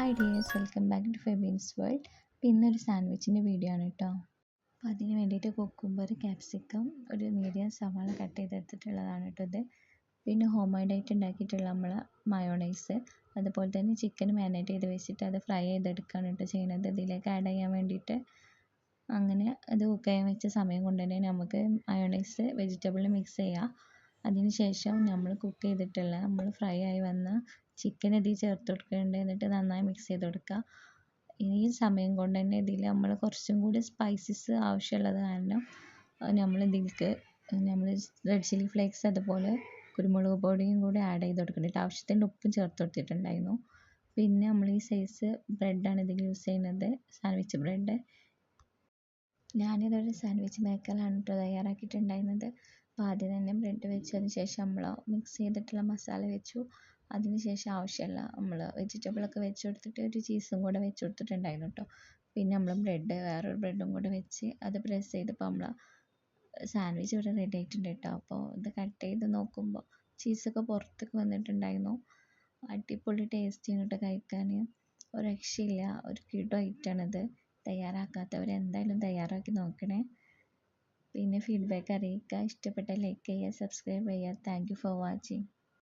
Hi dears, welcome back to Febin's world. അപ്പോൾ ഇന്നൊരു സാൻഡ്വിച്ചിൻ്റെ വീഡിയോ ആണ് കേട്ടോ. അപ്പോൾ അതിന് വേണ്ടിയിട്ട് കുക്കുംബർ, ക്യാപ്സിക്കം, ഒരു മീഡിയം സവാള കട്ട് ചെയ്തെടുത്തിട്ടുള്ളതാണ് കേട്ടോ ഇത്. പിന്നെ ഹോം മെയ്ഡായിട്ട് ഉണ്ടാക്കിയിട്ടുള്ള നമ്മൾ മയോണൈസ്, അതുപോലെ തന്നെ ചിക്കൻ മാരിനേറ്റ് ചെയ്ത് വെച്ചിട്ട് അത് ഫ്രൈ ചെയ്തെടുക്കുകയാണ് കേട്ടോ ചെയ്യുന്നത് ഇതിലേക്ക് ആഡ് ചെയ്യാൻ വേണ്ടിയിട്ട്. അങ്ങനെ അത് കുക്ക് ചെയ്യാൻ വെച്ച സമയം കൊണ്ട് തന്നെ നമുക്ക് മയോണൈസ് വെജിറ്റബിളിൽ മിക്സ് ചെയ്യാം. അതിന് ശേഷം നമ്മൾ കുക്ക് ചെയ്തിട്ടുള്ള നമ്മൾ ഫ്രൈ ആയി വന്ന ചിക്കൻ ഇതിൽ ചേർത്ത് കൊടുക്കുന്നുണ്ട്. എന്നിട്ട് നന്നായി മിക്സ് ചെയ്ത് കൊടുക്കുക. ഈ സമയം കൊണ്ട് തന്നെ ഇതിൽ നമ്മൾ കുറച്ചും കൂടി സ്പൈസസ് ആവശ്യമുള്ളത് കാരണം നമ്മൾ ഇതിലേക്ക് റെഡ് ചില്ലി ഫ്ലേക്സ് അതുപോലെ കുരുമുളക് പൊടിയും കൂടി ആഡ് ചെയ്ത് കൊടുക്കുന്നുണ്ട്. ആവശ്യത്തിന് ഉപ്പും ചേർത്ത് കൊടുത്തിട്ടുണ്ടായിരുന്നു. പിന്നെ നമ്മൾ ഈ സൈസ് ബ്രെഡാണ് ഇതിൽ യൂസ് ചെയ്യുന്നത്, സാൻഡ്വിച്ച് ബ്രെഡ്. ഞാനിതൊരു സാൻഡ്വിച്ച് മേക്കറിലാണ് കേട്ടോ തയ്യാറാക്കിയിട്ടുണ്ടായിരുന്നത്. അപ്പോൾ ആദ്യം തന്നെ ബ്രെഡ് വെച്ചതിന് ശേഷം നമ്മൾ മിക്സ് ചെയ്തിട്ടുള്ള മസാല വെച്ചു. അതിന് ശേഷം ആവശ്യമുള്ള നമ്മൾ വെജിറ്റബിളൊക്കെ വെച്ച് കൊടുത്തിട്ട് ഒരു ചീസും കൂടെ വെച്ച് കൊടുത്തിട്ടുണ്ടായിരുന്നു കേട്ടോ. പിന്നെ നമ്മൾ വേറൊരു ബ്രെഡും കൂടെ വെച്ച് അത് പ്രസ് ചെയ്തപ്പോൾ നമ്മൾ സാൻഡ്വിച്ച് ഇവിടെ റെഡി ആയിട്ടുണ്ട് കേട്ടോ. അപ്പോൾ ഇത് കട്ട് ചെയ്ത് നോക്കുമ്പോൾ ചീസൊക്കെ പുറത്തേക്ക് വന്നിട്ടുണ്ടായിരുന്നു. അടിപൊളി ടേസ്റ്റ് കേട്ടോ കഴിക്കാൻ, ഒരു രക്ഷയില്ല. ഒരു കിടു ഐറ്റാണിത്. തയ്യാറാക്കാത്തവർ എന്തായാലും തയ്യാറാക്കി നോക്കണേ. പിന്നെ ഫീഡ്ബാക്ക് അറിയിക്കുക. ഇഷ്ടപ്പെട്ട ലൈക്ക് ചെയ്യുക, സബ്സ്ക്രൈബ് ചെയ്യുക. Thank you for watching.